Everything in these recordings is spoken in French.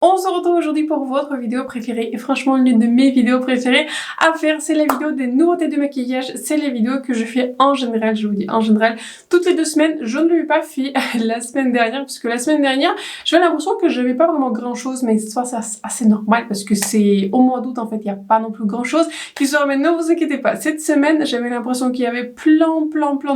On se retrouve aujourd'hui pour votre vidéo préférée et franchement l'une de mes vidéos préférées à faire, c'est la vidéo des nouveautés de maquillage. C'est les vidéos que je fais en général, je vous dis en général, toutes les 2 semaines. Je ne l'ai pas fait la semaine dernière puisque la semaine dernière j'avais l'impression que j'avais pas vraiment grand chose, mais cette fois c'est assez normal parce que c'est au mois d'août en fait, il n'y a pas non plus grand chose qui sort, mais ne vous inquiétez pas, cette semaine j'avais l'impression qu'il y avait plein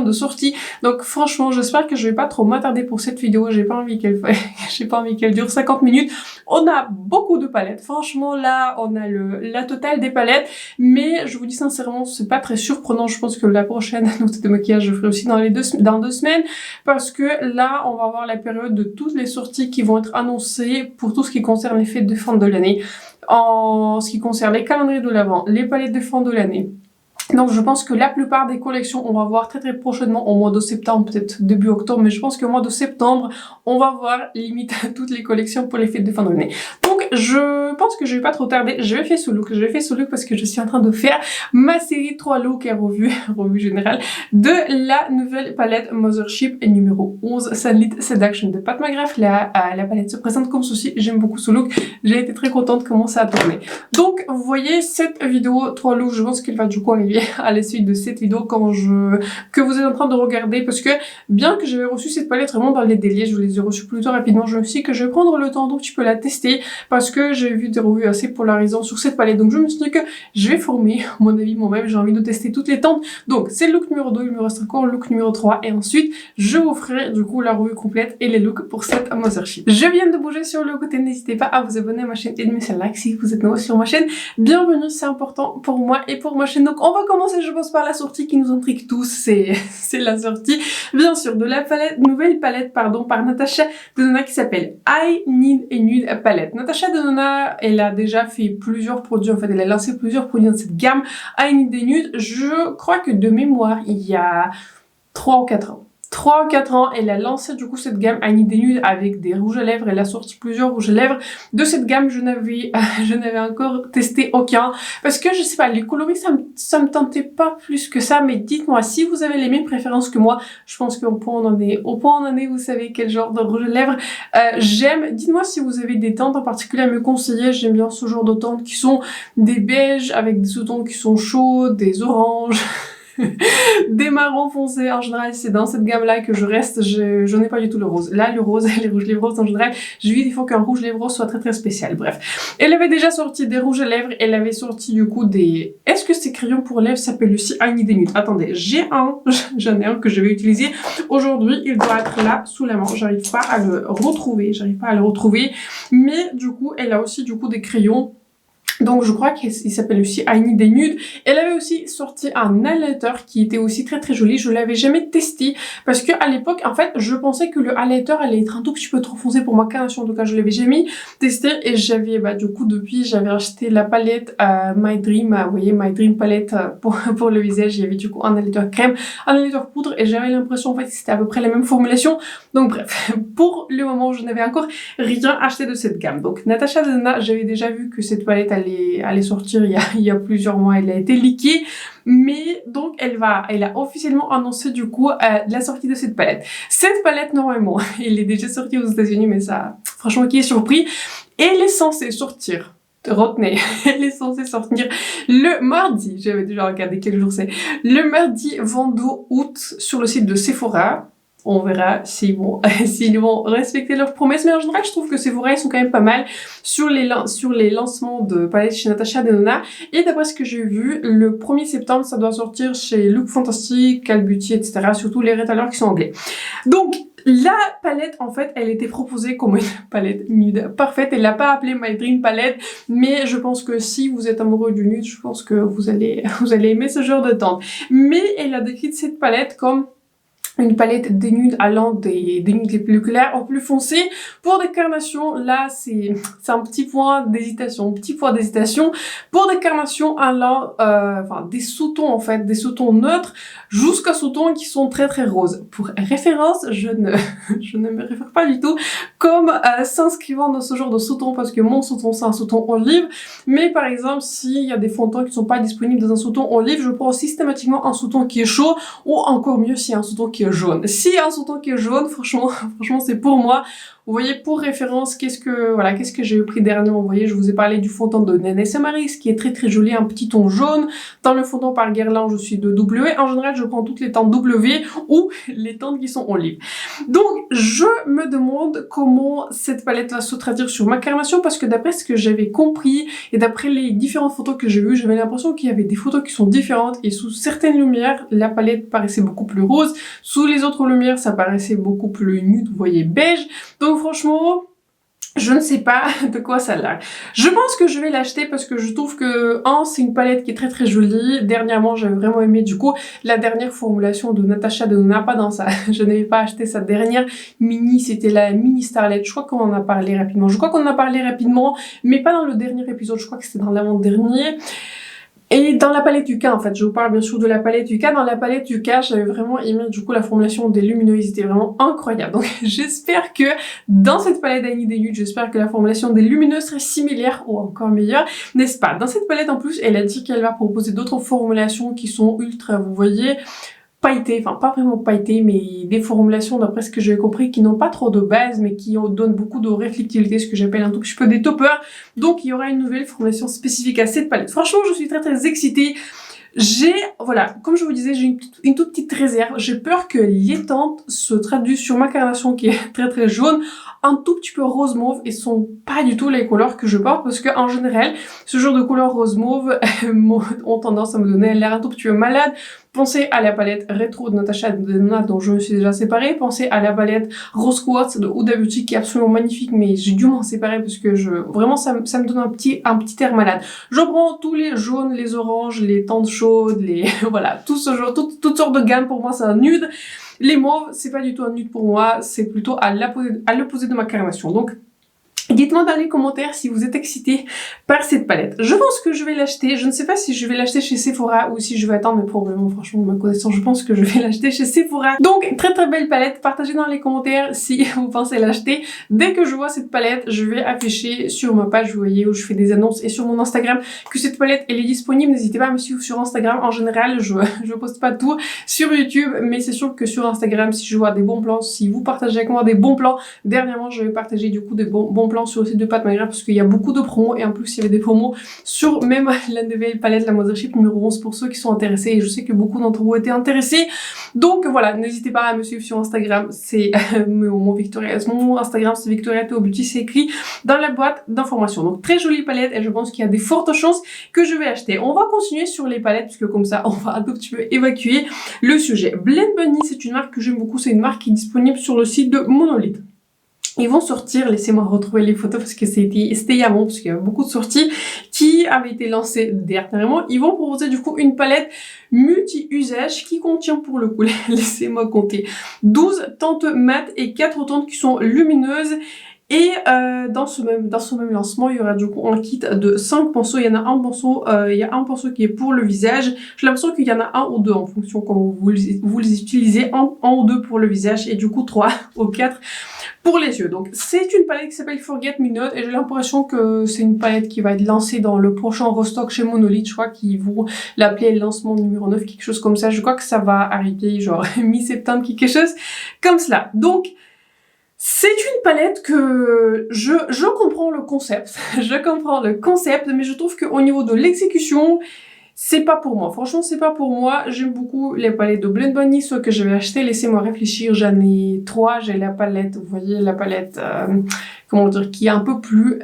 de sorties, donc franchement j'espère que je vais pas trop m'attarder pour cette vidéo. J'ai pas envie qu'elle dure 50 minutes. On a beaucoup de palettes, franchement là on a la totale des palettes, mais je vous dis sincèrement c'est pas très surprenant. Je pense que la prochaine nouveauté de maquillage je ferai aussi dans 2 semaines, parce que là on va avoir la période de toutes les sorties qui vont être annoncées pour tout ce qui concerne les fêtes de fin de l'année, en ce qui concerne les calendriers de l'Avent, les palettes de fin de l'année. Donc je pense que la plupart des collections on va voir très prochainement au mois de septembre, peut-être début octobre, mais je pense qu'au mois de septembre on va voir limite toutes les collections pour les fêtes de fin d'année. Donc je pense que je vais pas trop tarder, je vais faire ce look, parce que je suis en train de faire ma série 3 looks et revue générale de la nouvelle palette Mothership numéro 11 Sunlit Seduction de Pat McGrath. La palette se présente comme ceci, j'aime beaucoup ce look, j'ai été très contente de comment ça a tourné. Donc vous voyez cette vidéo 3 looks, je pense qu'elle va du coup arriver à la suite de cette vidéo que vous êtes en train de regarder, parce que bien que j'avais reçu cette palette vraiment dans les délais, je les ai reçus plutôt rapidement, je me suis dit que je vais prendre le temps donc tu peux la tester parce que j'ai vu des revues assez polarisantes sur cette palette, donc je me suis dit que je vais former mon avis moi-même, j'ai envie de tester toutes les teintes. Donc c'est le look numéro 2, il me reste encore le look numéro 3 et ensuite je vous ferai du coup la revue complète et les looks pour cette Mothership. Je viens de bouger sur le côté, n'hésitez pas à vous abonner à ma chaîne et de mettre un like si vous êtes nouveau sur ma chaîne. Bienvenue, c'est important pour moi et pour ma chaîne. Donc on va commencer je pense par la sortie qui nous intrigue tous, c'est la sortie bien sûr de la nouvelle palette par Natasha Denona qui s'appelle I Need a Nude Palette. Natasha Denona, elle a déjà fait plusieurs produits, en fait elle a lancé plusieurs produits dans cette gamme I Need a Nude, je crois que de mémoire il y a 3 ou 4 ans. 3 ou 4 ans, elle a lancé du coup cette gamme I Need a Nude avec des rouges à lèvres. Elle a sorti plusieurs rouges à lèvres. De cette gamme, je n'avais encore testé aucun. Parce que je sais pas, les coloris ça me tentait pas plus que ça. Mais dites-moi, si vous avez les mêmes préférences que moi, je pense qu'au point où on en est, vous savez quel genre de rouge à lèvres j'aime. Dites-moi si vous avez des teintes en particulier à me conseiller. J'aime bien ce genre de teintes qui sont des beiges avec des sous-tons qui sont chauds, des oranges. Des marrons foncés, en général c'est dans cette gamme là que je reste, je n'ai pas du tout le rose. Là le rose, les rouges lèvres roses en général, je lui dis il faut qu'un rouge lèvres rose soit très spécial. Bref, elle avait déjà sorti des rouges à lèvres, elle avait sorti du coup des... Est-ce que ces crayons pour lèvres s'appellent aussi I Need a Nude? Attendez, j'en ai un que je vais utiliser aujourd'hui, il doit être là sous la main, j'arrive pas à le retrouver, mais du coup elle a aussi du coup des crayons. Donc je crois qu'il s'appelle aussi I Need a Nude. Elle avait aussi sorti un highlighter qui était aussi très joli. Je l'avais jamais testé parce que à l'époque en fait je pensais que le highlighter allait être un tout petit peu trop foncé pour ma carnation. En tout cas je l'avais jamais testé et j'avais du coup depuis j'avais acheté la palette My Dream, vous voyez My Dream palette pour le visage. Il y avait du coup un highlighter crème, un highlighter poudre et j'avais l'impression en fait que c'était à peu près la même formulation. Donc bref, pour le moment je n'avais encore rien acheté de cette gamme. Donc Natasha Denona, j'avais déjà vu que cette palette allait sortir il y a plusieurs mois, elle a été leakée, mais donc elle a officiellement annoncé du coup la sortie de cette palette. Cette palette normalement, elle est déjà sortie aux États-Unis, mais ça, franchement, qui est surpris? Elle est censée sortir. Retenez, elle est censée sortir le mardi, j'avais déjà regardé quel jour c'est, le mardi 22 août sur le site de Sephora. On verra s'ils vont respecter leurs promesses, mais en général je trouve que Sephora ils sont quand même pas mal sur les lancements de palettes chez Natasha Denona. Et d'après ce que j'ai vu, le 1er septembre ça doit sortir chez Look Fantastic, Cal Beauty, etc. Surtout les retailers qui sont anglais. Donc la palette en fait elle était proposée comme une palette nude parfaite, elle l'a pas appelée My Dream Palette, mais je pense que si vous êtes amoureux du nude, je pense que vous allez aimer ce genre de teinte. Mais elle a décrit cette palette comme une palette des nudes allant des nudes les plus clairs aux plus foncés. Pour des carnations, là c'est un petit point d'hésitation, Pour des carnations allant, enfin des sous-tons en fait, des sous-tons neutres jusqu'à sous-tons qui sont très roses. Pour référence, je ne me réfère pas du tout comme s'inscrivant dans ce genre de sous-ton parce que mon sous-ton c'est un sous-ton olive. Mais par exemple, s'il y a des fonds de teint qui sont pas disponibles dans un sous-ton olive, je prends systématiquement un sous-ton qui est chaud ou encore mieux s'il y a un sous-ton qui est jaune. S'il y a un sous-ton qui est jaune, franchement c'est pour moi. Vous voyez, pour référence, qu'est-ce que j'ai pris dernièrement. Vous voyez, je vous ai parlé du fond de teint de Nene Maris, qui est très très joli, un petit ton jaune. Dans le fond de teint par Guerlain, je suis de W. En général, je prends toutes les teintes W ou les teintes qui sont olive. Donc, je me demande comment cette palette va se traduire sur ma carnation, parce que d'après ce que j'avais compris et d'après les différentes photos que j'ai vues, j'avais l'impression qu'il y avait des photos qui sont différentes et sous certaines lumières, la palette paraissait beaucoup plus rose. Sous les autres lumières, ça paraissait beaucoup plus nude, vous voyez, beige. Donc franchement, je ne sais pas de quoi ça a l'air. Je pense que je vais l'acheter parce que je trouve que, c'est une palette qui est très très jolie. Dernièrement, j'avais vraiment aimé, du coup, la dernière formulation de Natasha Denona, pas dans ça. Je n'avais pas acheté sa dernière mini, c'était la mini Starlet. Je crois qu'on en a parlé rapidement. Mais pas dans le dernier épisode, je crois que c'était dans l'avant-dernier. Et dans la palette Yuka, en fait, je vous parle bien sûr de la palette Yuka. Dans la palette Yuka, j'avais vraiment aimé du coup la formulation des lumineuses, c'était vraiment incroyable. Donc j'espère que dans cette palette d'Annie des Nudes, j'espère que la formulation des lumineuses serait similaire ou encore meilleure, n'est-ce pas? Dans cette palette en plus, elle a dit qu'elle va proposer d'autres formulations qui sont ultra, vous voyez, pailletées, enfin pas vraiment pailletées, mais des formulations d'après ce que j'ai compris qui n'ont pas trop de base mais qui donnent beaucoup de réflectivité, ce que j'appelle un tout petit peu des toppers. Donc il y aura une nouvelle formulation spécifique à cette palette. Franchement, je suis très très excitée. Voilà, comme je vous disais, j'ai une toute petite réserve. J'ai peur que les teintes se traduisent sur ma carnation qui est très très jaune, un tout petit peu rose mauve, et ce sont pas du tout les couleurs que je porte parce que en général, ce genre de couleurs rose mauve ont tendance à me donner l'air un tout petit peu malade. Pensez à la palette rétro de Natasha Denona dont je me suis déjà séparée. Pensez à la palette Rose Quartz de Huda Beauty qui est absolument magnifique, mais j'ai dû m'en séparer parce que vraiment ça me donne un petit air malade. Je prends tous les jaunes, les oranges, les teintes chaudes, voilà, tout ce genre, toutes sortes de gammes. Pour moi c'est un nude. Les mauves, c'est pas du tout un nude pour moi, c'est plutôt à l'opposé de ma carnation. Donc dites-moi dans les commentaires si vous êtes excités par cette palette. Je pense que je vais l'acheter. Je ne sais pas si je vais l'acheter chez Sephora ou si je vais attendre, mais probablement, franchement, de ma connaissance, je pense que je vais l'acheter chez Sephora. Donc, très très belle palette. Partagez dans les commentaires si vous pensez l'acheter. Dès que je vois cette palette, je vais afficher sur ma page, vous voyez, où je fais des annonces, et sur mon Instagram, que cette palette, elle est disponible. N'hésitez pas à me suivre sur Instagram. En général, je poste pas tout sur YouTube, mais c'est sûr que sur Instagram, si je vois des bons plans, si vous partagez avec moi des bons plans, dernièrement, je vais partager du coup des bons plans sur le site de Pat McGrath parce qu'il y a beaucoup de promos, et en plus il y avait des promos sur même la nouvelle palette, la Mothership numéro 11 pour ceux qui sont intéressés, et je sais que beaucoup d'entre vous étaient intéressés. Donc voilà, n'hésitez pas à me suivre sur Instagram, c'est mon Instagram c'est Victoria Théo Beauty, c'est écrit dans la boîte d'informations. Donc très jolie palette, et je pense qu'il y a des fortes chances que je vais acheter. On va continuer sur les palettes puisque comme ça on va un tout petit peu évacuer le sujet. Blend Bunny, c'est une marque que j'aime beaucoup, c'est une marque qui est disponible sur le site de Monolith. Ils vont sortir, laissez-moi retrouver les photos parce que c'était il y a longtemps, parce qu'il y a beaucoup de sorties qui avaient été lancées dernièrement. Ils vont proposer du coup une palette multi-usage qui contient pour le coup, laissez-moi compter, 12 teintes mates et 4 teintes qui sont lumineuses. Et dans ce même lancement, il y aura du coup un kit de 5 pinceaux. Il y a un pinceau qui est pour le visage. J'ai l'impression qu'il y en a un ou deux en fonction comment vous les utilisez. Un ou deux pour le visage et du coup 3 ou 4 pour les yeux. Donc c'est une palette qui s'appelle Forget Me Not, et j'ai l'impression que c'est une palette qui va être lancée dans le prochain restock chez Monolith. Je crois qu'ils vont l'appeler le lancement numéro 9, quelque chose comme ça. Je crois que ça va arriver genre mi-septembre, quelque chose comme cela. Donc c'est une palette que je comprends le concept, mais je trouve qu'au niveau de l'exécution, c'est pas pour moi. Franchement, c'est pas pour moi. J'aime beaucoup les palettes de Blend Bunny, ceux que je vais acheter. Laissez-moi réfléchir. J'en ai 3. J'ai la palette, vous voyez, la palette, comment dire, qui est un peu plus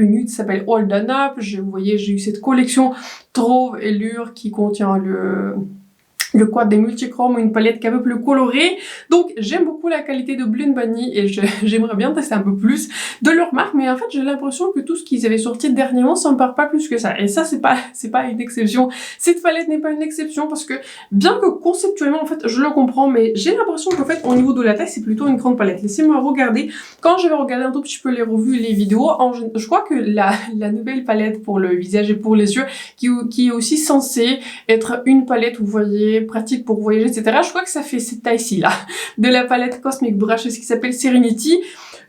nude, ça s'appelle All Done Up. Vous voyez, j'ai eu cette collection Trove et Lure qui contient le quad des multichromes, une palette qui est un peu plus colorée. Donc j'aime beaucoup la qualité de Blend Bunny et j'aimerais bien tester un peu plus de leur marque, mais en fait j'ai l'impression que tout ce qu'ils avaient sorti dernièrement ça me parle pas plus que ça, et ça c'est pas une exception. Cette palette n'est pas une exception parce que bien que conceptuellement en fait je le comprends, mais j'ai l'impression qu'en fait au niveau de la taille c'est plutôt une grande palette. Laissez-moi regarder, quand je vais regarder un tout petit peu les revues, les vidéos, je crois que la nouvelle palette pour le visage et pour les yeux qui est aussi censée être une palette, vous voyez, pratique pour voyager, etc. Je crois que ça fait cette taille-ci là, de la palette Cosmic Brush, ce qui s'appelle Serenity.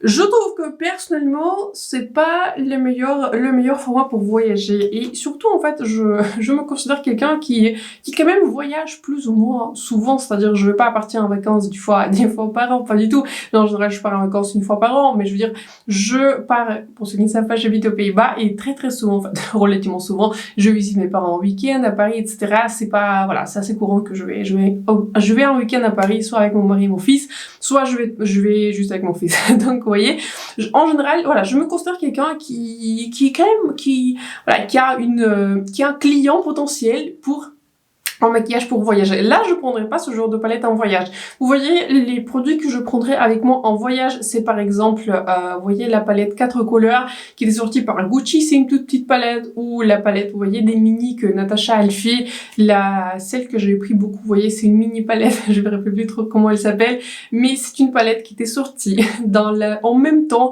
Je trouve que personnellement, c'est pas le meilleur format pour voyager. Et surtout, en fait, je me considère quelqu'un qui quand même voyage plus ou moins souvent. C'est-à-dire, je vais pas partir en vacances 10 fois par an, pas du tout. Non, en général, je pars en vacances 1 fois par an. Mais je veux dire, je pars, pour ceux qui ne savent pas, j'habite aux Pays-Bas et très très souvent, en fait, relativement souvent, je visite mes parents en week-end à Paris, etc. C'est pas, voilà, c'est assez courant que je vais en week-end à Paris, soit avec mon mari et mon fils, soit je vais juste avec mon fils. Donc, vous voyez, en général, voilà, je me considère quelqu'un qui quand même, voilà, qui a un client potentiel pour en maquillage pour voyager. Là, je prendrai pas ce genre de palette en voyage. Vous voyez, les produits que je prendrai avec moi en voyage, c'est par exemple, vous voyez la palette 4 couleurs qui est sortie par Gucci, c'est une toute petite palette, ou la palette, vous voyez, des mini que Natacha a fait, celle que j'ai pris beaucoup, vous voyez, c'est une mini palette, je ne me rappelle plus trop comment elle s'appelle, mais c'est une palette qui était sortie en même temps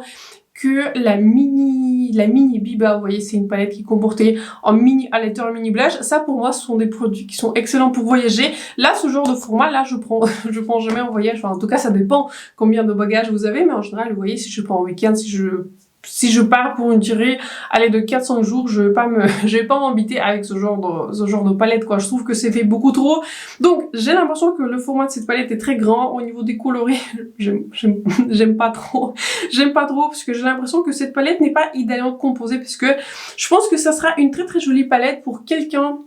que la mini Biba, vous voyez, c'est une palette qui comportait en mini highlighter, mini blush. Ça, pour moi, ce sont des produits qui sont excellents pour voyager. Là, ce genre de format, là, je prends jamais en voyage. Enfin, en tout cas, ça dépend combien de bagages vous avez, mais en général, vous voyez, si je prends en week-end, si je pars pour une durée, allez, de 400 jours, je vais pas m'embêter avec ce genre de palette, quoi. Je trouve que c'est fait beaucoup trop. Donc, j'ai l'impression que le format de cette palette est très grand. Au niveau des coloris, j'aime pas trop. J'aime pas trop parce que j'ai l'impression que cette palette n'est pas idéalement composée parce que je pense que ça sera une très très jolie palette pour quelqu'un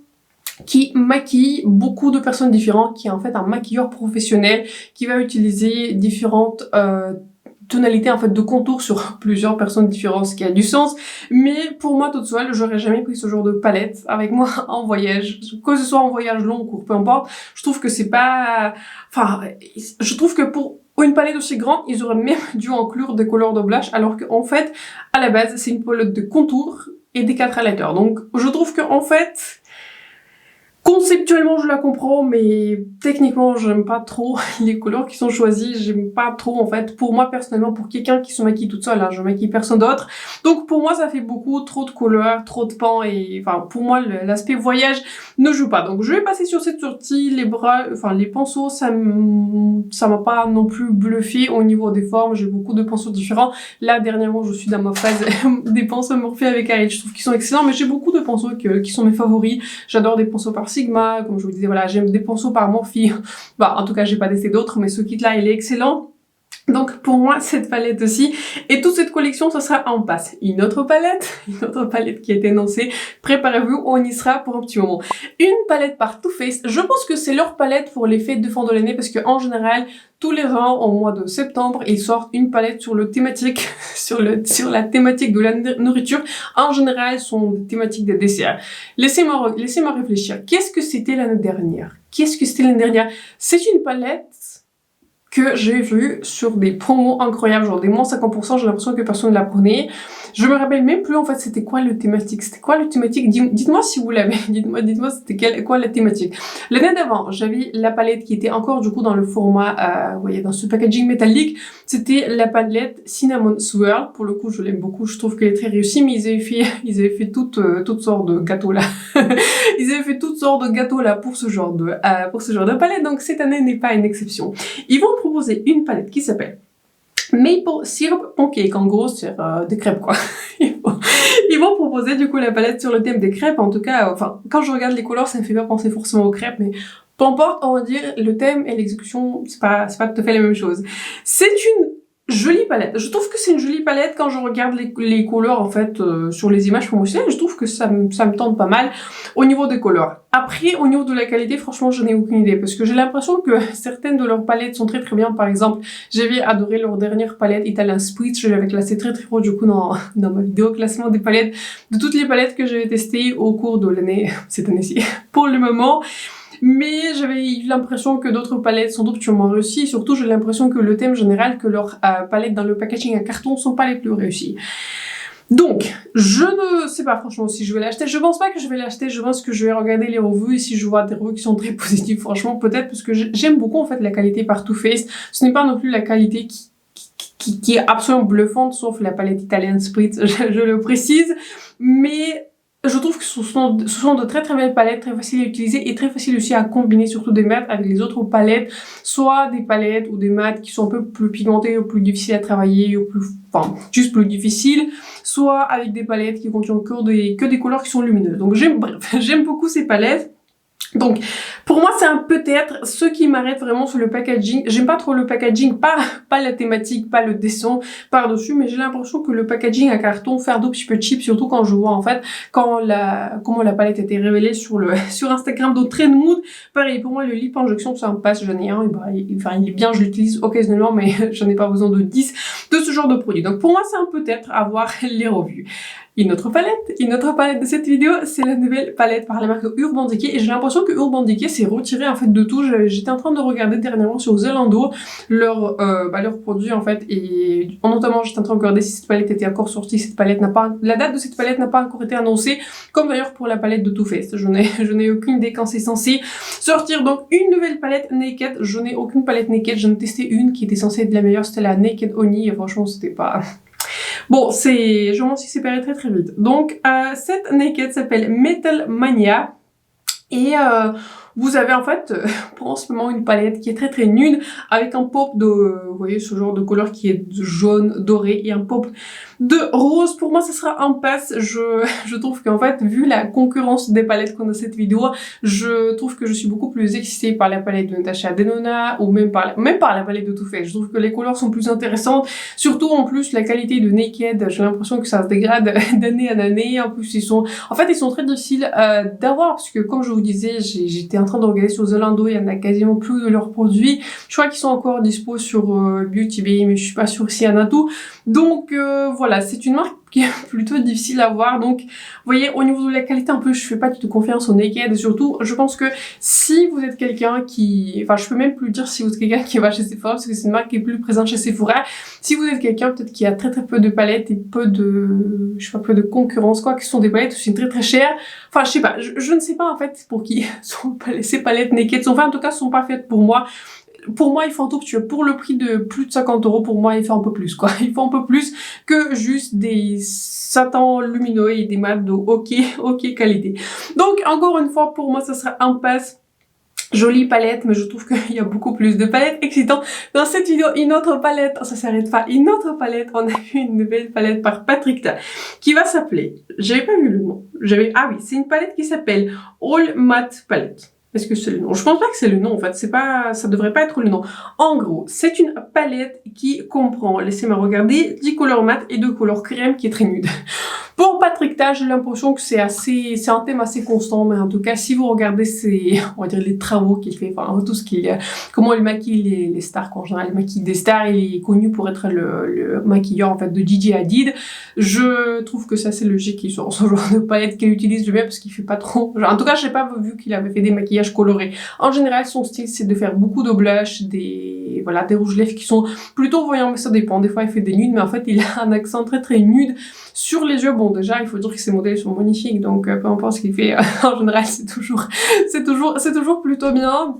qui maquille beaucoup de personnes différentes, qui est en fait un maquilleur professionnel, qui va utiliser différentes tonalité en fait de contour sur plusieurs personnes différentes, ce qui a du sens, mais pour moi toute seule, j'aurais jamais pris ce genre de palette avec moi en voyage, que ce soit en voyage long ou court, peu importe. Je trouve que c'est pas, enfin, je trouve que pour une palette aussi grande, ils auraient même dû inclure des couleurs de blush, alors qu'en fait, à la base, c'est une palette de contour et des 4 highlighters. Donc, je trouve que en fait, conceptuellement, je la comprends, mais techniquement, j'aime pas trop les couleurs qui sont choisies. J'aime pas trop, en fait. Pour moi, personnellement, pour quelqu'un qui se maquille toute seule, hein, je maquille personne d'autre. Donc, pour moi, ça fait beaucoup, trop de couleurs, trop de pans et, enfin, pour moi, l'aspect voyage ne joue pas. Donc, je vais passer sur cette sortie. Les bras, enfin, les pinceaux, ça m'a pas non plus bluffé au niveau des formes. J'ai beaucoup de pinceaux différents. Là, dernièrement, je suis dans ma phase des pinceaux Morphe avec Ariel. Je trouve qu'ils sont excellents, mais j'ai beaucoup de pinceaux qui sont mes favoris. J'adore des pinceaux par Sigma, comme je vous disais, voilà, j'aime des pinceaux par Morphe. Bah, en tout cas, j'ai pas testé d'autres, mais ce kit-là, il est excellent. Donc pour moi, cette palette aussi, et toute cette collection, ce sera en passe. Une autre palette qui a été annoncée, préparez-vous, on y sera pour un petit moment. Une palette par Too Faced, je pense que c'est leur palette pour les fêtes de fin de l'année, parce que en général, tous les ans, au mois de septembre, ils sortent une palette sur le thématique, sur la thématique de la nourriture. En général, ce sont des thématiques de dessert. Laissez-moi réfléchir. Qu'est-ce que c'était l'année dernière? C'est une palette que j'ai vu sur des promos incroyables, genre des moins 50%, j'ai l'impression que personne ne la prenait. Je me rappelle même plus en fait c'était quoi le thématique. Dites-moi si vous l'avez, dites-moi c'était quoi la thématique. L'année d'avant, j'avais la palette qui était encore du coup dans le format, vous voyez, dans ce packaging métallique, c'était la palette Cinnamon Swirl. Pour le coup, je l'aime beaucoup, je trouve qu'elle est très réussie, mais ils avaient fait toutes sortes de gâteaux là. Ils avaient fait toutes sortes de gâteaux là pour ce genre de palette, donc cette année n'est pas une exception. Ils vont proposer une palette qui s'appelle Maple Syrup Pancake, en gros sur des crêpes quoi. Ils vont proposer du coup la palette sur le thème des crêpes, en tout cas, enfin, quand je regarde les couleurs, ça me fait pas penser forcément aux crêpes, mais peu importe, on va dire, le thème et l'exécution, c'est pas tout à fait la même chose. C'est une jolie palette. Je trouve que c'est une jolie palette quand je regarde les couleurs en fait sur les images promotionnelles. Je trouve que ça me tente pas mal au niveau des couleurs. Après, au niveau de la qualité, franchement, je n'ai aucune idée parce que j'ai l'impression que certaines de leurs palettes sont très très bien. Par exemple, j'avais adoré leur dernière palette Italian Spritz. Je l'avais classée très très haut du coup dans ma vidéo classement des palettes, de toutes les palettes que j'avais testées au cours de l'année, cette année-ci, pour le moment. Mais j'avais eu l'impression que d'autres palettes sont absolument réussies. Surtout, j'ai l'impression que le thème général, que leurs palettes dans le packaging à carton sont pas les plus réussies. Donc, je ne sais pas franchement si je vais l'acheter. Je pense pas que je vais l'acheter. Je pense que je vais regarder les revues et si je vois des revues qui sont très positives, franchement, peut-être parce que j'aime beaucoup en fait la qualité par Too Faced. Ce n'est pas non plus la qualité qui est absolument bluffante, sauf la palette Italian Spritz, je le précise. Mais Je trouve que ce sont de très très belles palettes, très faciles à utiliser et très faciles aussi à combiner, surtout des mats avec les autres palettes, soit des palettes ou des mats qui sont un peu plus pigmentées ou plus difficiles à travailler ou plus, enfin, juste plus difficiles, soit avec des palettes qui contiennent que des couleurs qui sont lumineuses. Donc j'aime beaucoup ces palettes. Donc, pour moi, c'est un peut-être. Ce qui m'arrête vraiment sur le packaging. J'aime pas trop le packaging, pas la thématique, pas le dessin par-dessus, mais j'ai l'impression que le packaging à carton fait un tout petit peu cheap, surtout quand je vois, en fait, comment la palette était révélée sur Instagram dans Trend Mood. Pareil, pour moi, le lip injection, c'est un passe, j'en ai un, et bah, il est bien, je l'utilise occasionnellement, mais j'en ai pas besoin de 10 de ce genre de produit. Donc, pour moi, c'est un peut-être à voir les revues. Une autre palette de cette vidéo, c'est la nouvelle palette par la marque Urban Decay, et j'ai l'impression que Urban Decay s'est retiré en fait de tout. J'étais en train de regarder dernièrement sur Zalando leurs produits en fait, et notamment j'étais en train de regarder si cette palette était encore sortie. La date de cette palette n'a pas encore été annoncée, comme d'ailleurs pour la palette de Too Faced. Je n'ai aucune idée quand c'est censé sortir. Donc une nouvelle palette Naked. Je n'ai aucune palette Naked, j'en ai testé une qui était censée être la meilleure, c'était la Naked Honey, et franchement c'était pas... Bon, je m'en suis séparée très très vite. Donc, cette Naked s'appelle Metal Mania. Et vous avez en fait pour en ce moment une palette qui est très très nude avec un pop de, vous voyez ce genre de couleur qui est jaune, doré et un pop de rose. Pour moi ça sera un pass. Je trouve qu'en fait vu la concurrence des palettes qu'on a cette vidéo, je trouve que je suis beaucoup plus excitée par la palette de Natasha Denona ou même par la palette de Too Faced. Je trouve que les couleurs sont plus intéressantes, surtout en plus la qualité de Naked, j'ai l'impression que ça se dégrade d'année en année. En plus ils sont très difficiles d'avoir parce que comme je vous disais, j'étais en train de regarder sur Zalando, il y en a quasiment plus de leurs produits. Je crois qu'ils sont encore dispo sur Beauty Bay, mais je suis pas sûre s'il y en a tout. Donc voilà, c'est une marque qui est plutôt difficile à voir. Donc, vous voyez, au niveau de la qualité, un peu, je fais pas du tout confiance au Naked. Et surtout, je pense que si vous êtes quelqu'un qui... Enfin, je peux même plus dire si vous êtes quelqu'un qui va chez Sephora, parce que c'est une marque qui est plus présente chez Sephora. Si vous êtes quelqu'un, peut-être qui a très très peu de palettes et peu de... Je sais pas, peu de concurrence, quoi, qui sont des palettes aussi très très chères. Enfin, je sais pas, je ne sais pas, en fait, pour qui ces palettes Naked sont faites. En tout cas, sont pas faites pour moi. Pour moi, il faut un tout petit peu. Pour le prix de plus de 50 €, pour moi, il faut un peu plus, quoi. Il faut un peu plus que juste des satins lumineux et des mats de ok qualité. Donc, encore une fois, pour moi, ça sera un pass. Jolie palette, mais je trouve qu'il y a beaucoup plus de palettes excitantes. Dans cette vidéo, une autre palette, ça s'arrête pas, une autre palette, on a vu une nouvelle palette par Patrick Ta, qui va s'appeler, j'avais pas vu le nom, ah oui, c'est une palette qui s'appelle All Matte Palette. Est-ce que c'est le nom? Je pense pas que c'est le nom, en fait, ça devrait pas être le nom. En gros, c'est une palette qui comprend, laissez-moi regarder, 10 couleurs mat et 2 couleurs crème qui est très nude. Pour Patrick Ta, j'ai l'impression que c'est un thème assez constant, mais en tout cas, si vous regardez on va dire les travaux qu'il fait, enfin, tout ce comment il maquille les stars, en général, il maquille des stars, il est connu pour être le maquilleur, en fait, de Gigi Hadid. Je trouve que c'est assez logique qu'il soit ce genre de palette qu'il utilise lui-même, parce qu'il fait pas trop, en tout cas, j'ai pas vu qu'il avait fait des maquillages colorés. En général, son style, c'est de faire beaucoup de blush, des rouges lèvres qui sont plutôt voyants, mais ça dépend. Des fois, il fait des nudes, mais en fait, il a un accent très très nude sur les yeux. Bon, déjà, il faut dire que ses modèles sont magnifiques, donc peu importe ce qu'il fait, en général, c'est toujours plutôt bien.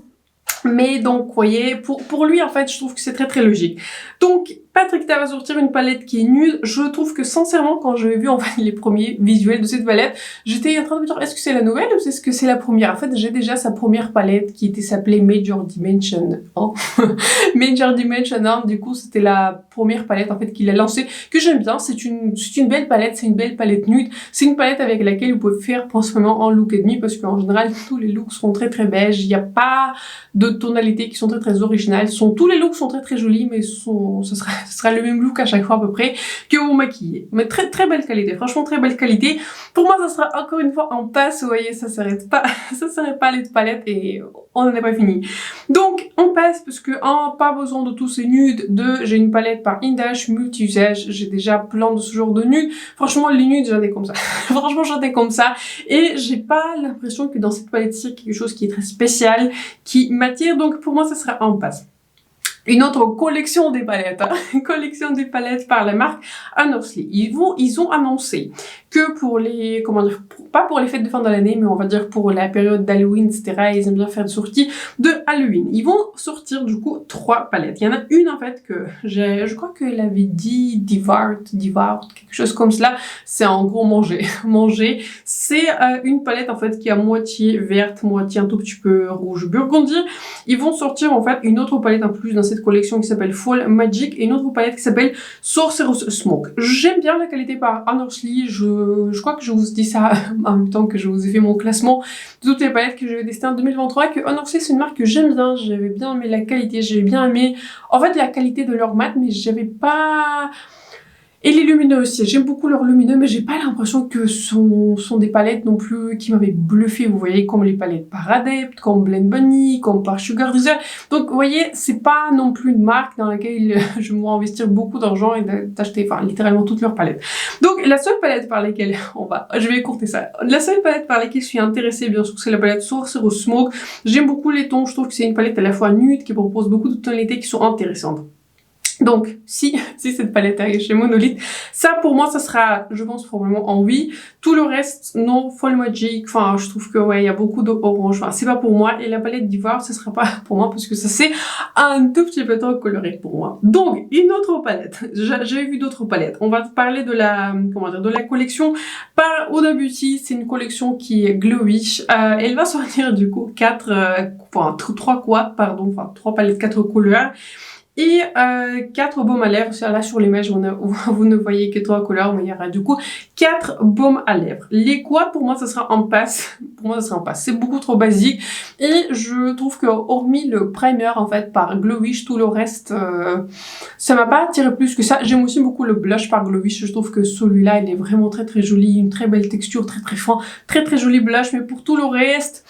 Mais donc, vous voyez, pour lui, en fait, je trouve que c'est très très logique. Donc, Patrick Ta va sortir une palette qui est nude. Je trouve que sincèrement, quand j'avais vu en fait les premiers visuels de cette palette, j'étais en train de me dire, est-ce que c'est la nouvelle ou est-ce que c'est la première? En fait, j'ai déjà sa première palette qui s'appelée Major Dimension 1. Major Dimension 1, du coup, c'était la première palette en fait qu'il a lancée, que j'aime bien. C'est une belle palette, c'est une belle palette nude. C'est une palette avec laquelle vous pouvez faire principalement un look et demi, parce qu'en général, tous les looks sont très très beiges. Il n'y a pas de tonalités qui sont très très originales. Tous les looks sont très très jolis, mais ce sera le même look à chaque fois à peu près que vous maquillez. Mais très très belle qualité, franchement très belle qualité. Pour moi, ça sera encore une fois en passe. Vous voyez, ça s'arrête pas, ça s'arrête pas les palettes et on n'en est pas fini. Donc on passe parce que pas besoin de tous ces nudes. J'ai une palette par Indash multi-usage. J'ai déjà plein de ce genre de nudes. Franchement, les nudes, j'en ai comme ça. Franchement, j'en ai comme ça. Et j'ai pas l'impression que dans cette palette-ci, il y a quelque chose qui est très spécial, qui m'attire. Donc pour moi, ça sera en passe. une autre collection des palettes, hein, collection des palettes par la marque Honestly. Ils ont annoncé que pour les, comment dire, pas pour les fêtes de fin de l'année, mais on va dire pour la période d'Halloween, etc. Ils aiment bien faire des sorties de Halloween. Ils vont sortir du coup 3 palettes. Il y en a une en fait que je crois qu'elle avait dit Devour, quelque chose comme cela. C'est en gros manger, manger. C'est une palette en fait qui est à moitié verte, moitié un tout petit peu rouge burgundy. Ils vont sortir en fait une autre palette en plus dans cette collection qui s'appelle Fall Magic et une autre palette qui s'appelle Sorcerer's Smoke. J'aime bien la qualité par Honestly. Je crois que je vous dis ça en même temps que je vous ai fait mon classement de toutes les palettes que je vais tester en 2023, que Honestly c'est une marque que j'aime bien. J'avais bien aimé la qualité, j'avais bien aimé en fait la qualité de leur mat, mais j'avais pas... Et les lumineux aussi, j'aime beaucoup leurs lumineux, mais j'ai pas l'impression que sont des palettes non plus qui m'avaient bluffé, vous voyez, comme les palettes par Adept, comme Blend Bunny, comme par Sugar Diesel. Donc, vous voyez, c'est pas non plus une marque dans laquelle je vais investir beaucoup d'argent et d'acheter, enfin, littéralement toutes leurs palettes. Donc, la seule palette par laquelle je vais écourter ça. La seule palette par laquelle je suis intéressée, bien sûr, c'est la palette Sorcerer's Smoke. J'aime beaucoup les tons, je trouve que c'est une palette à la fois nude qui propose beaucoup de tonalités qui sont intéressantes. Donc, si cette palette arrive chez Monolith, ça pour moi, ça sera, je pense, probablement en oui. Tout le reste, non, Fall Magic, enfin, je trouve que, ouais, il y a beaucoup d'orange, enfin, c'est pas pour moi. Et la palette d'Ivoire, ça sera pas pour moi, parce que ça, c'est un tout petit peu trop coloré pour moi. Donc, une autre palette. J'avais vu d'autres palettes. On va parler de la, comment dire, de la collection par Huda Beauty. C'est une collection qui est glowy. Elle va sortir, du coup, 3 palettes, 4 couleurs. Et 4 baumes à lèvres. Là sur l'image vous ne voyez que 3 couleurs, mais il y aura du coup 4 baumes à lèvres. Les quads pour moi ça sera en passe. Pour moi ça sera en passe. C'est beaucoup trop basique. Et je trouve que hormis le primer en fait par Glowish, tout le reste ça m'a pas attiré plus que ça. J'aime aussi beaucoup le blush par Glowish. Je trouve que celui-là il est vraiment très très joli. Une très belle texture, très très fin. Très très joli blush. Mais pour tout le reste...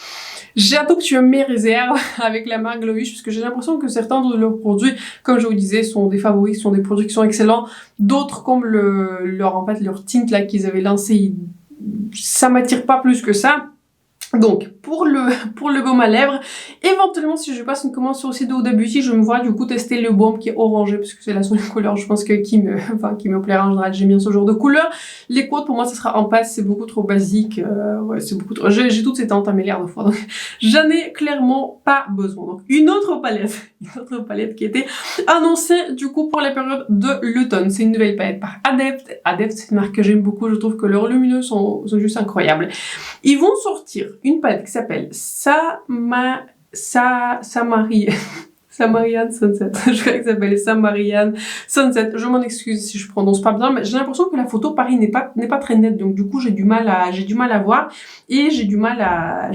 J'ai un tout petit peu mes réserves avec la marque Glowish parce que j'ai l'impression que certains de leurs produits, comme je vous disais, sont des favoris, sont des produits qui sont excellents. D'autres comme leur tint là qu'ils avaient lancé, ça m'attire pas plus que ça. Donc, pour le baume à lèvres, éventuellement, si je passe une commande sur le site de Huda Beauty, je me vois du coup tester le baume qui est orangé, parce que c'est la seule couleur, je pense que qui me plaira en général, j'aime bien ce genre de couleur. Les quotes, pour moi, ça sera en passe, c'est beaucoup trop basique, ouais, c'est beaucoup trop, j'ai toutes ces teintes à mes l'air de fois, donc j'en ai clairement pas besoin. Donc, une autre palette qui était annoncée, du coup, pour la période de l'automne. C'est une nouvelle palette par Adept. Adept, c'est une marque que j'aime beaucoup, je trouve que leurs lumineux sont juste incroyables. Ils vont sortir une palette qui s'appelle Samarian Sunset. Je crois qu'elle s'appelle Samarian Sunset. Je m'en excuse si je prononce pas bien, mais j'ai l'impression que la photo Paris n'est pas très nette, donc du coup j'ai du mal à voir et j'ai du mal à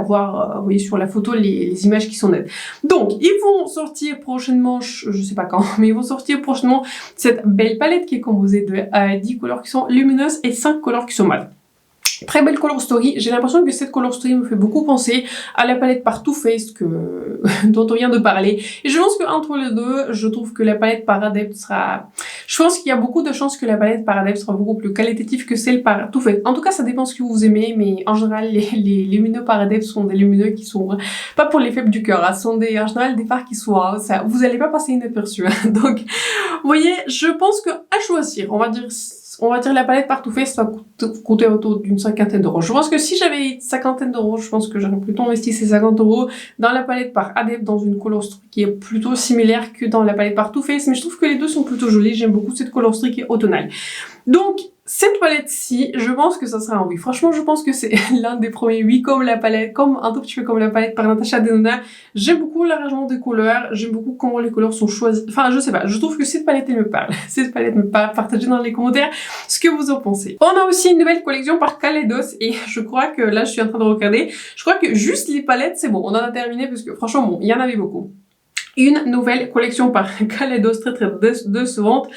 voir, vous voyez sur la photo les images qui sont nettes. Donc ils vont sortir prochainement, je sais pas quand, mais ils vont sortir prochainement cette belle palette qui est composée de 10 couleurs qui sont lumineuses et 5 couleurs qui sont mate. Très belle color story. J'ai l'impression que cette color story me fait beaucoup penser à la palette par Too Faced dont on vient de parler. Et je pense qu'entre les deux, je trouve que la palette par Adept sera... Je pense qu'il y a beaucoup de chances que la palette par Adept sera beaucoup plus qualitative que celle par Too Faced. En tout cas, ça dépend ce que vous aimez, mais en général, les lumineux par Adept sont des lumineux qui sont pas pour les faibles du cœur. Ce sont en général des fards qui sont... vous allez pas passer inaperçu. Donc, vous voyez, je pense que à choisir, on va dire la palette par Too Faced va coûter autour d'une 50aine d'euros. Je pense que si j'avais une 50aine d'euros, je pense que j'aurais plutôt investi ces 50 euros dans la palette par Adept, dans une color story qui est plutôt similaire que dans la palette par Too Faced, mais je trouve que les deux sont plutôt jolis. J'aime beaucoup cette color story qui est automnale. Donc, cette palette-ci, je pense que ça sera un oui. Franchement, je pense que c'est l'un des premiers oui, comme un tout petit peu comme la palette par Natasha Denona. J'aime beaucoup l'arrangement des couleurs, j'aime beaucoup comment les couleurs sont choisies. Enfin, je sais pas, je trouve que cette palette, elle me parle. Cette palette me parle. Partagez dans les commentaires ce que vous en pensez. On a aussi une nouvelle collection par Kaleidos et je crois que là, je suis en train de regarder. Je crois que juste les palettes, c'est bon. On en a terminé parce que franchement, bon, il y en avait beaucoup. Une nouvelle collection par Kaleidos très décevante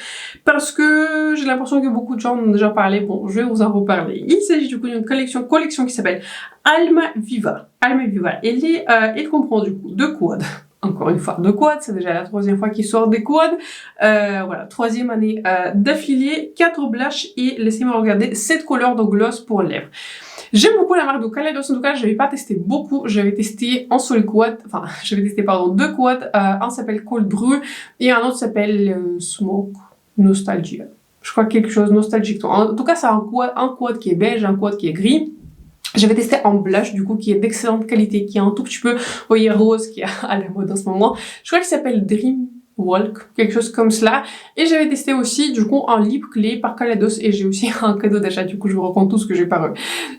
parce que j'ai l'impression que beaucoup de gens en ont déjà parlé. Bon, je vais vous en reparler. Il s'agit du coup d'une collection qui s'appelle Alma Viva. Elle comprend du coup 2 quads. Encore une fois, 2 quads, c'est déjà la 3e fois qu'ils sortent des quads. Voilà, 3e année d'affilée, 4 blushs et laissez-moi regarder 7 couleurs de gloss pour lèvres. J'aime beaucoup la marque de Kaleidos. En tout cas, je n'avais pas testé beaucoup. J'avais testé un seul quad, enfin, j'avais testé, pardon, 2 quads. Un s'appelle Cold Brew et un autre s'appelle Smoke Nostalgia. Je crois quelque chose nostalgique. En tout cas, c'est un quad qui est beige, un quad qui est gris. J'avais testé en blush, du coup, qui est d'excellente qualité, qui est un tout petit peu, vous voyez, rose, qui est à la mode en ce moment. Je crois qu'il s'appelle Dream Walk, quelque chose comme cela. Et j'avais testé aussi, du coup, un lip clé par Kaleidos et j'ai aussi un cadeau d'achat, du coup, je vous raconte tout ce que j'ai par eux.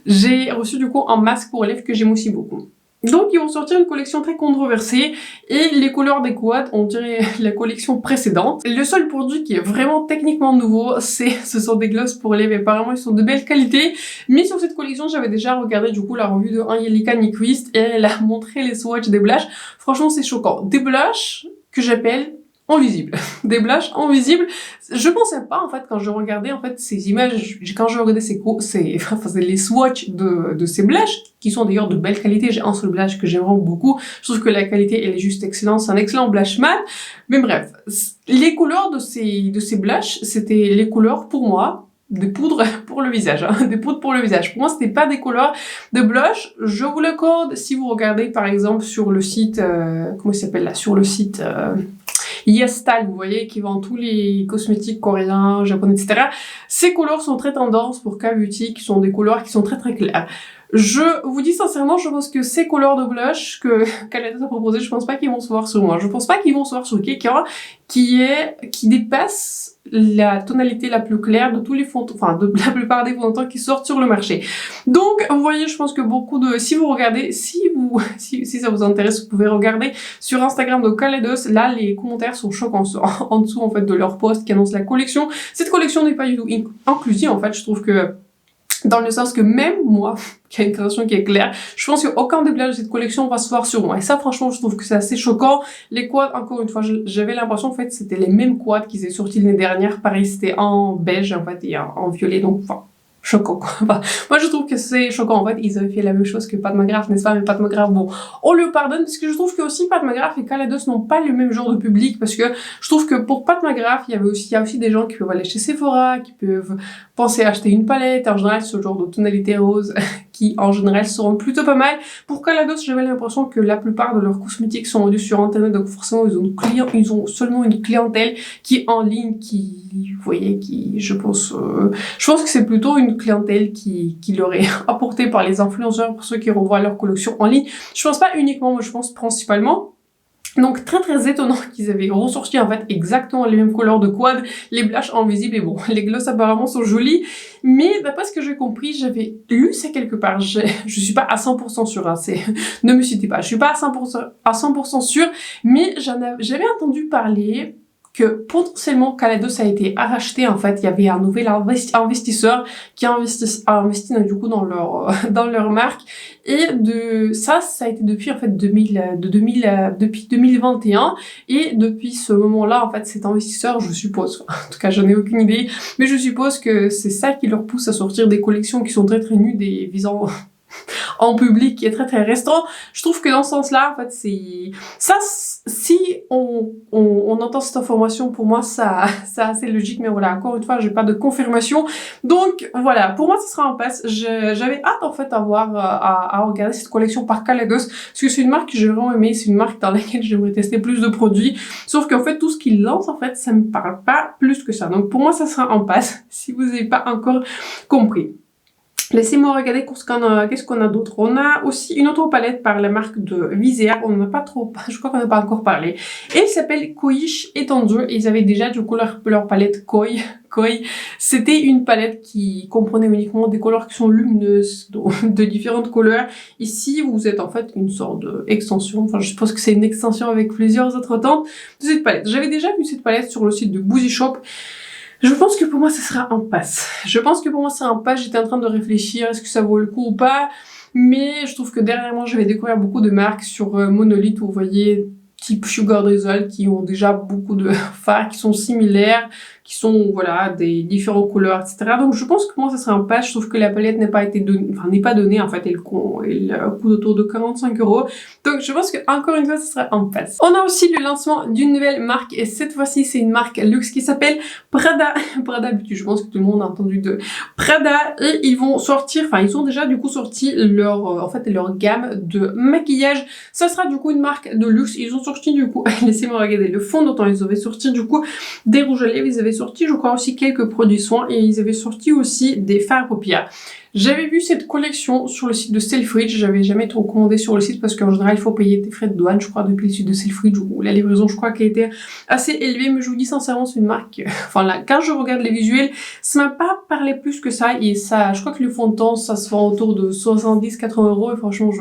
J'ai reçu, du coup, un masque pour lèvres que j'aime aussi beaucoup. Donc, ils vont sortir une collection très controversée et les couleurs des quads, on dirait la collection précédente. Le seul produit qui est vraiment techniquement nouveau, ce sont des glosses pour lèvres. Apparemment, ils sont de belle qualité. Mais sur cette collection, j'avais déjà regardé du coup la revue de Angelica Nyquist et elle a montré les swatchs des blushes. Franchement, c'est choquant. Des blushes que j'appelle invisibles. Des blushes invisibles. Je pensais pas, en fait, quand je regardais, en fait, ces images, quand je regardais les swatchs de ces blushes, qui sont d'ailleurs de belle qualité. J'ai un seul blush que j'aime vraiment beaucoup. Je trouve que la qualité, elle est juste excellente. C'est un excellent blush mat. Mais bref, les couleurs de ces blushs, c'était les couleurs, pour moi, de poudre pour le visage, hein, des poudres pour le visage. Pour moi, c'était pas des couleurs de blush. Je vous l'accorde si vous regardez, par exemple, sur le site, comment il s'appelle là, sur le site, YesStyle, vous voyez, qui vend tous les cosmétiques coréens, japonais, etc. Ces couleurs sont très tendances pour K-Beauty, qui sont des couleurs qui sont très très claires. Je vous dis sincèrement, je pense que ces couleurs de blush que Kaleidos a proposé, je pense pas qu'ils vont se voir sur moi. Je pense pas qu'ils vont se voir sur quelqu'un qui dépasse la tonalité la plus claire de tous les fonds, enfin de la plupart des fonds de teint qui sortent sur le marché. Donc vous voyez, je pense que si vous regardez, si ça vous intéresse, vous pouvez regarder sur Instagram de Kaleidos. Là, les commentaires sont choquants en dessous en fait de leur post qui annonce la collection. Cette collection n'est pas du tout inclusive en fait. Je trouve que dans le sens que même moi, qui a une création qui est claire, je pense qu'aucun des blushs de cette collection va se voir sur moi. Et ça, franchement, je trouve que c'est assez choquant. Les quads, encore une fois, j'avais l'impression, en fait, c'était les mêmes quads qu'ils étaient sortis l'année dernière. Pareil, c'était en beige, en fait, et en violet, donc, enfin, choquant, quoi. Enfin, moi, je trouve que c'est choquant. En fait, ils avaient fait la même chose que Pat McGrath, n'est-ce pas? Mais Pat McGrath, bon, on le pardonne, parce que je trouve que aussi Pat McGrath et Kaleidos n'ont pas le même genre de public, parce que je trouve que pour Pat McGrath, il y a aussi des gens qui peuvent aller chez Sephora, qui peuvent penser à acheter une palette. En général, ce genre de tonalité rose, qui en général seront plutôt pas mal. Pour Kaleidos, j'avais l'impression que la plupart de leurs cosmétiques sont vendus sur internet, donc forcément ils ont seulement une clientèle qui est en ligne, vous voyez, je pense que c'est plutôt une clientèle qui leur est apportée par les influenceurs pour ceux qui revoient leur collection en ligne. Je pense pas uniquement, mais je pense principalement. Donc très très étonnant qu'ils avaient ressorti en fait exactement les mêmes couleurs de quad, les blushs invisibles et bon, les glosses apparemment sont jolies, mais d'après ce que j'ai compris, j'avais lu ça quelque part, je suis pas à 100% sûre, hein, ne me citez pas, je suis pas à 100% sûre, mais j'avais entendu parler que potentiellement Kaleidos a été racheté. En fait, il y avait un nouvel investisseur qui a investi du coup dans leur marque, et ça a été depuis en fait depuis 2021, et depuis ce moment-là en fait cet investisseur, je suppose, en tout cas je n'ai aucune idée, mais je suppose que c'est ça qui leur pousse à sortir des collections qui sont très très nudes et visant en public qui est très très restreint. Je trouve que dans ce sens-là, en fait, si on entend cette information, pour moi, c'est assez logique, mais voilà, encore une fois, j'ai pas de confirmation. Donc, voilà, pour moi, ce sera un pass. J'avais hâte, en fait, à regarder cette collection par Kaleidos, parce que c'est une marque que j'ai vraiment aimée, c'est une marque dans laquelle j'aimerais tester plus de produits, sauf qu'en fait, tout ce qu'ils lancent, en fait, ça me parle pas plus que ça. Donc, pour moi, ça sera un pass, si vous n'avez pas encore compris. Laissez-moi regarder qu'est-ce qu'on a d'autre. On a aussi une autre palette par la marque de Visea. On n'en a pas trop, je crois qu'on n'a pas encore parlé. Et elle s'appelle Koish Étendue. Et ils avaient déjà du coup leur palette Koi. C'était une palette qui comprenait uniquement des couleurs qui sont lumineuses, de différentes couleurs. Ici, vous êtes en fait une sorte d'extension. Enfin, je suppose que c'est une extension avec plusieurs autres teintes de cette palette. J'avais déjà vu cette palette sur le site de Boozy Shop. Je pense que pour moi, ce sera un pass. J'étais en train de réfléchir, est-ce que ça vaut le coup ou pas. Mais je trouve que dernièrement, je vais découvrir beaucoup de marques sur Monolith, où vous voyez, type Sugar Drizzle, qui ont déjà beaucoup de fards qui sont similaires, qui sont, voilà, des différentes couleurs, etc. Donc je pense que moi, ça serait un pass. Je trouve que la palette n'est pas donnée, en fait, elle coûte autour de 45 €. Donc je pense que encore une fois, ce serait un pass. On a aussi le lancement d'une nouvelle marque, et cette fois-ci, c'est une marque luxe qui s'appelle Prada. Prada Beauty, je pense que tout le monde a entendu de Prada, et ils vont sortir, enfin ils ont déjà du coup sorti leur gamme de maquillage. Ça sera du coup une marque de luxe. Ils ont sorti du coup, laissez-moi regarder, le fond de teint, ils avaient sorti du coup des rouges à lèvres, ils avaient sorti je crois aussi quelques produits soins, et ils avaient sorti aussi des fards à paupières. J'avais vu cette collection sur le site de Selfridge, j'avais jamais trop commandé sur le site parce qu'en général il faut payer des frais de douane, je crois, depuis le site de Selfridge, où la livraison je crois qu'elle était assez élevée, mais je vous dis sincèrement c'est une marque, enfin là, quand je regarde les visuels, ça m'a pas parlé plus que ça, et ça, je crois que le fond de teint ça se vend autour de 70-80 €, et franchement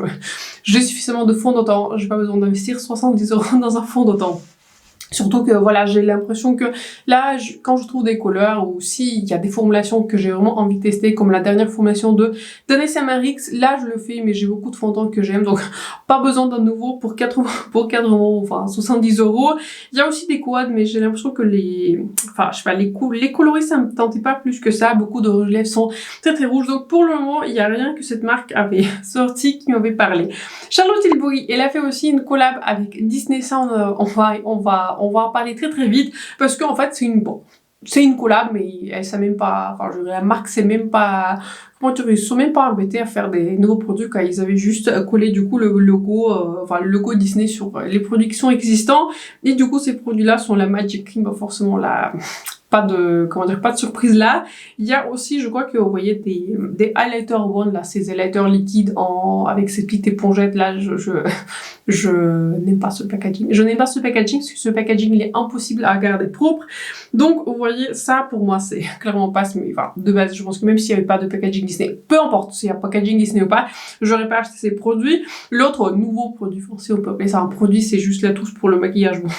j'ai suffisamment de fond de teint, j'ai pas besoin d'investir 70 € dans un fond de teint. Surtout que voilà, j'ai l'impression que là, quand je trouve des couleurs, ou s'il y a des formulations que j'ai vraiment envie de tester, comme la dernière formulation de Danessa Marix, là je le fais, mais j'ai beaucoup de fonds de teint que j'aime, donc pas besoin d'un nouveau pour 70 €. Il y a aussi des quads, mais j'ai l'impression que les coloris ça me tentait pas plus que ça, beaucoup de rouges lèvres sont très très rouges, donc pour le moment, il y a rien que cette marque avait sorti qui m'avait parlé. Charlotte Tilbury, elle a fait aussi une collab avec Disney, ça on va en parler très très vite, parce qu'en fait c'est une collab, mais elle sait même pas, enfin je dirais la marque c'est même pas, comment dire, ils sont même pas embêtés à faire des nouveaux produits, quand ils avaient juste collé du coup le logo, le logo Disney sur les produits qui sont existants, et du coup ces produits là sont la Magic Cream, forcément la pas de surprise là. Il y a aussi, je crois que vous voyez des highlighter one là, ces highlighters liquides avec ces petites épongettes là, je n'aime pas ce packaging. Je n'aime pas ce packaging parce que ce packaging il est impossible à garder propre. Donc vous voyez, ça pour moi c'est clairement pas, mais enfin de base je pense que même s'il n'y avait pas de packaging Disney, peu importe s'il y a packaging Disney ou pas, j'aurais pas acheté ces produits. L'autre nouveau produit, si on peut appeler ça un produit, c'est juste la touche pour le maquillage. Bon,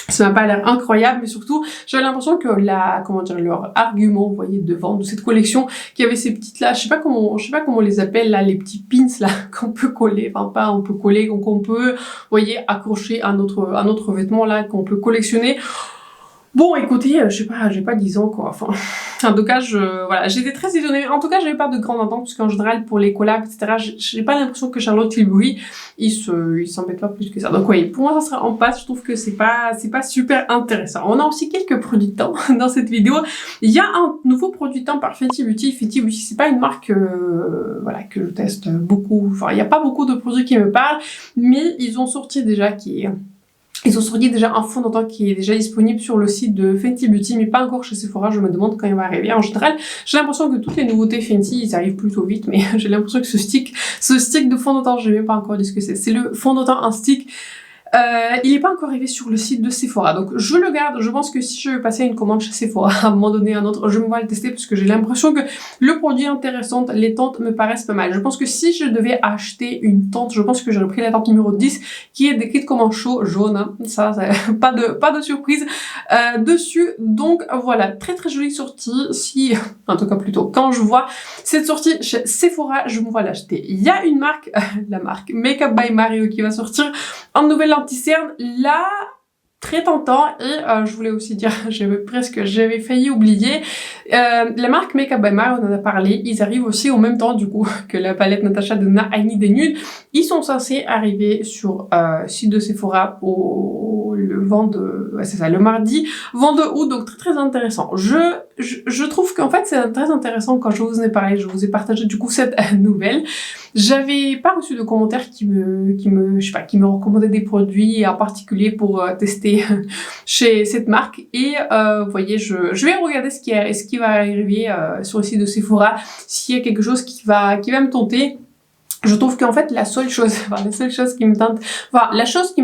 ça m'a pas l'air incroyable, mais surtout j'avais l'impression que leur argument, vous voyez, de vente de cette collection, qui avait ces petites là, je sais pas comment on les appelle là, les petits pins là qu'on peut coller, enfin pas on peut coller, donc on peut, vous voyez, accrocher à notre vêtement là qu'on peut collectionner. Bon, écoutez, je sais pas, j'ai pas 10 ans quoi, enfin, en tout cas, voilà, j'étais très étonnée. En tout cas, j'avais pas de grande attente, parce qu'en général, pour les collabs, etc., j'ai pas l'impression que Charlotte Tilbury, il s'embête pas plus que ça. Donc oui, pour moi, ça sera en passe, je trouve que c'est pas super intéressant. On a aussi quelques produits de teint dans cette vidéo. Il y a un nouveau produit de teint par Fenty Beauty. Fenty Beauty, c'est pas une marque, voilà, que je teste beaucoup, enfin, il y a pas beaucoup de produits qui me parlent, mais ils ont sorti déjà un fond de teint qui est déjà disponible sur le site de Fenty Beauty, mais pas encore chez Sephora. Je me demande quand il va arriver. En général, j'ai l'impression que toutes les nouveautés Fenty, ils arrivent plutôt vite, mais j'ai l'impression que ce stick de fond de teint, je n'ai même pas encore dit ce que c'est. C'est le fond de teint, un stick. Il n'est pas encore arrivé sur le site de Sephora, donc je le garde. Je pense que si je vais passer une commande chez Sephora à un moment donné à un autre, je vais le tester, parce que j'ai l'impression que le produit est intéressant, les teintes me paraissent pas mal. Je pense que si je devais acheter une teinte, je pense que j'aurais pris la teinte numéro 10, qui est décrite comme un chaud jaune, hein. Ça pas de surprise dessus. Donc voilà, très très jolie sortie. En tout cas plutôt, quand je vois cette sortie chez Sephora, je me vois l'acheter. Il y a une marque, la marque Makeup by Mario, qui va sortir en nouvelle anti-cerne, là, très tentant. Et je voulais aussi dire, j'avais failli oublier, la marque Makeup by Mario, on en a parlé, ils arrivent aussi au même temps du coup que la palette Natasha de Na I Need a Nude. Ils sont censés arriver sur site de Sephora le mardi 22 août, donc très très intéressant. Je trouve qu'en fait c'est très intéressant. Quand je vous en ai parlé, je vous ai partagé du coup cette nouvelle. J'avais pas reçu de commentaires qui me recommandaient des produits en particulier pour tester chez cette marque. Et vous voyez, je vais regarder ce qui va arriver sur le site de Sephora, s'il y a quelque chose qui va me tenter. Je trouve qu'en fait la chose qui me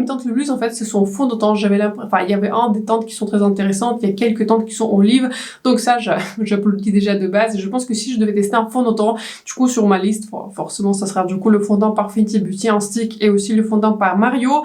tente le plus en fait, c'est son fond de teint. Il y avait des teintes qui sont très intéressantes, il y a quelques teintes qui sont olives, donc ça j'applaudis déjà de base. Et je pense que si je devais tester un fond de teint, du coup sur ma liste, forcément ça sera du coup le fond de teint par Fenty Beauty en stick, et aussi le fond de teint par Mario.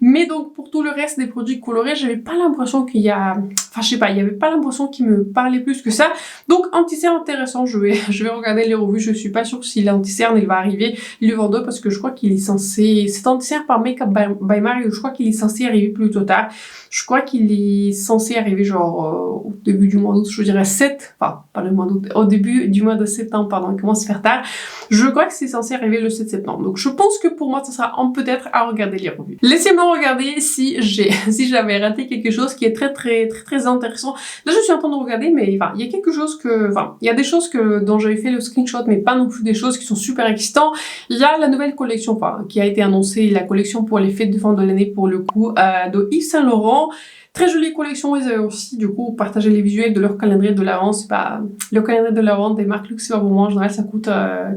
Mais donc pour tout le reste des produits colorés, j'avais pas l'impression qu'il y a... Enfin je sais pas, il y avait pas l'impression qu'il me parlait plus que ça. Donc anti-cerne intéressant, je vais regarder les revues, je suis pas sûre si l'anti-cerne il va arriver l'hiver 2 parce que je crois qu'il est censé... C'est anti-cerne par Makeup by Mario, je crois qu'il est censé arriver plutôt tard. Je crois qu'il est censé arriver genre au début du mois d'août, je dirais 7, enfin pas le mois d'août, au début du mois de septembre, pardon, il commence à faire tard. Je crois que c'est censé arriver le 7 septembre. Donc je pense que pour moi ça sera peut-être à regarder les revues. Laissez-moi regarder si j'avais raté quelque chose qui est très intéressant. Là je suis en train de regarder, mais enfin il y a quelque chose que, enfin il y a des choses dont j'avais fait le screenshot, mais pas non plus des choses qui sont super excitantes. Il y a la nouvelle collection, enfin qui a été annoncée, la collection pour les fêtes de fin de l'année pour le coup de Yves Saint Laurent. Très jolie collection, ils avaient aussi du coup partagé les visuels de leur calendrier de l'avant. C'est pas le calendrier de l'avant des marques luxe, pour moi en général ça coûte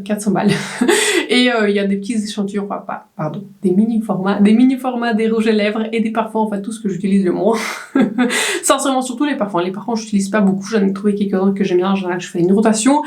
400 balles. Et il y a des petits échantillons, enfin pardon, des mini formats, des rouges à lèvres et des parfums, enfin tout ce que j'utilise le moins. Sincèrement surtout les parfums j'utilise pas beaucoup, j'en ai trouvé quelques-uns que j'aime bien, en général je fais une rotation.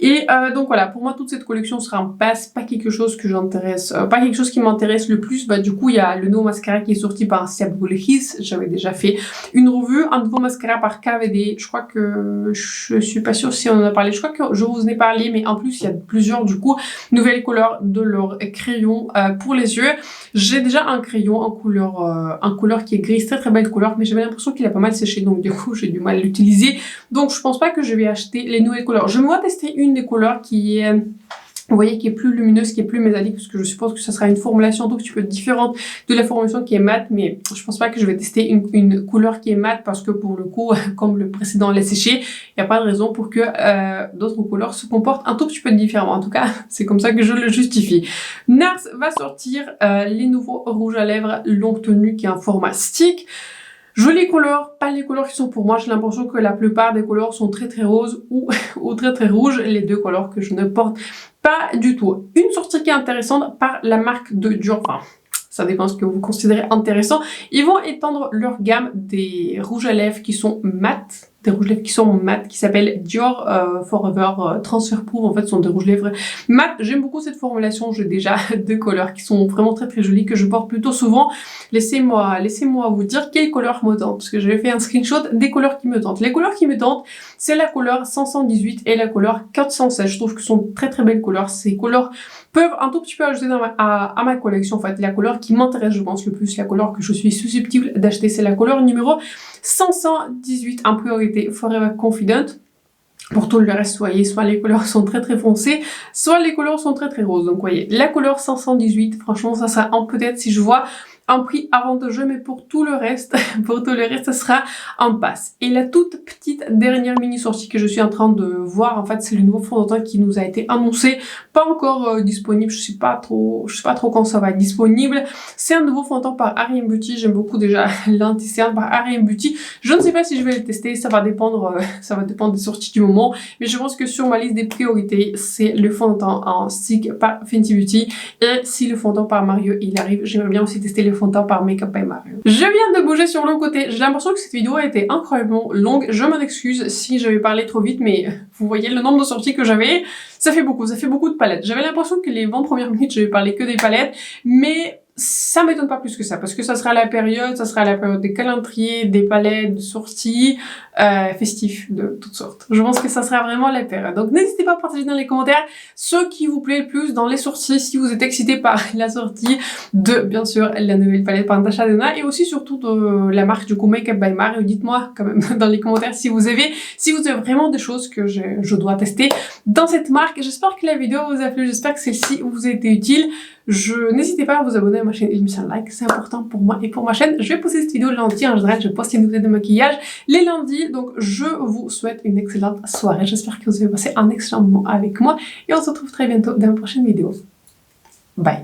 Et donc voilà, pour moi toute cette collection sera en passe, pas quelque chose que j'intéresse, pas quelque chose qui m'intéresse le plus. Bah du coup il y a le nouveau mascara qui est sorti par Siabul His, j'avais déjà fait une revue, un nouveau mascara par KVD, je crois que je suis pas sûre si on en a parlé, je crois que je vous en ai parlé, mais en plus il y a plusieurs du coup nouvelles couleurs de leur crayon pour les yeux. J'ai déjà un crayon en couleur qui est gris, très belle couleur, mais j'avais l'impression qu'il a pas mal séché, donc du coup j'ai du mal à l'utiliser, donc je pense pas que je vais acheter les nouvelles couleurs. Je me vois tester une des couleurs qui est, vous voyez, qui est plus lumineuse, qui est plus métallique, parce que je suppose que ça sera une formulation un petit peu différente de la formulation qui est mate, mais je pense pas que je vais tester une couleur qui est mate, parce que pour le coup, comme le précédent l'a séché, il n'y a pas de raison pour que d'autres couleurs se comportent un tout petit peu différemment. En tout cas, c'est comme ça que je le justifie. NARS va sortir les nouveaux rouges à lèvres longue tenue, qui est un format stick. Jolies couleurs, pas les couleurs qui sont pour moi, j'ai l'impression que la plupart des couleurs sont très roses ou très rouges, les deux couleurs que je ne porte pas du tout. Une sortie qui est intéressante par la marque de Dior, enfin, ça dépend ce que vous considérez intéressant. Ils vont étendre leur gamme des rouges à lèvres qui sont mat, qui s'appellent Dior Forever Transfer Proof. En fait, ce sont des rouges lèvres mat. J'aime beaucoup cette formulation. J'ai déjà deux couleurs qui sont vraiment très jolies, que je porte plutôt souvent. Laissez-moi vous dire quelle couleur me tente, parce que j'avais fait un screenshot des couleurs qui me tentent. Les couleurs qui me tentent, c'est la couleur 518 et la couleur 416. Je trouve que ce sont très belles couleurs. Ces couleurs peuvent un tout petit peu ajouter à ma collection. En fait, la couleur qui m'intéresse, je pense, le plus, la couleur que je suis susceptible d'acheter, c'est la couleur numéro 518 en priorité Forever Confident. Pour tout le reste, voyez, soit les couleurs sont très foncées, soit les couleurs sont très roses. Donc, voyez, la couleur 518, franchement, ça sera peut-être si je vois un prix avantageux, mais pour tout le reste, ça sera en passe. Et la toute petite dernière mini sortie que je suis en train de voir, en fait, c'est le nouveau fond de teint qui nous a été annoncé, pas encore disponible, je sais pas trop quand ça va être disponible. C'est un nouveau fond de teint par R.E.M. Beauty, j'aime beaucoup déjà l'anti-cerne par R.E.M. Beauty. Je ne sais pas si je vais le tester, ça va dépendre des sorties du moment, mais je pense que sur ma liste des priorités, c'est le fond de teint en stick par Fenty Beauty. Et si le fond de teint par Mario il arrive, j'aimerais bien aussi tester le fond de teint par Makeup by Mario. Je viens de bouger sur le côté, j'ai l'impression que cette vidéo a été incroyablement longue, je m'en excuse si j'avais parlé trop vite, mais vous voyez le nombre de sorties que j'avais, ça fait beaucoup de palettes. J'avais l'impression que les 20 premières minutes j'avais parlé que des palettes, mais ça m'étonne pas plus que ça, parce que ça sera la période des calendriers, des palettes de sorties, festifs de toutes sortes. Je pense que ça sera vraiment la période. Donc n'hésitez pas à partager dans les commentaires ce qui vous plaît le plus dans les sorties, si vous êtes excité par la sortie de, bien sûr, la nouvelle palette par Natasha Denona, et aussi surtout de la marque du coup Makeup by Mario. Dites-moi quand même dans les commentaires si vous avez vraiment des choses que je dois tester dans cette marque. J'espère que la vidéo vous a plu, j'espère que celle-ci vous a été utile. N'hésitez pas à vous abonner à ma chaîne et mettre un like, c'est important pour moi et pour ma chaîne. Je vais poster cette vidéo le lundi, en général je poste une vidéo de maquillage les lundis, donc je vous souhaite une excellente soirée. J'espère que vous avez passé un excellent moment avec moi et on se retrouve très bientôt dans une prochaine vidéo. Bye!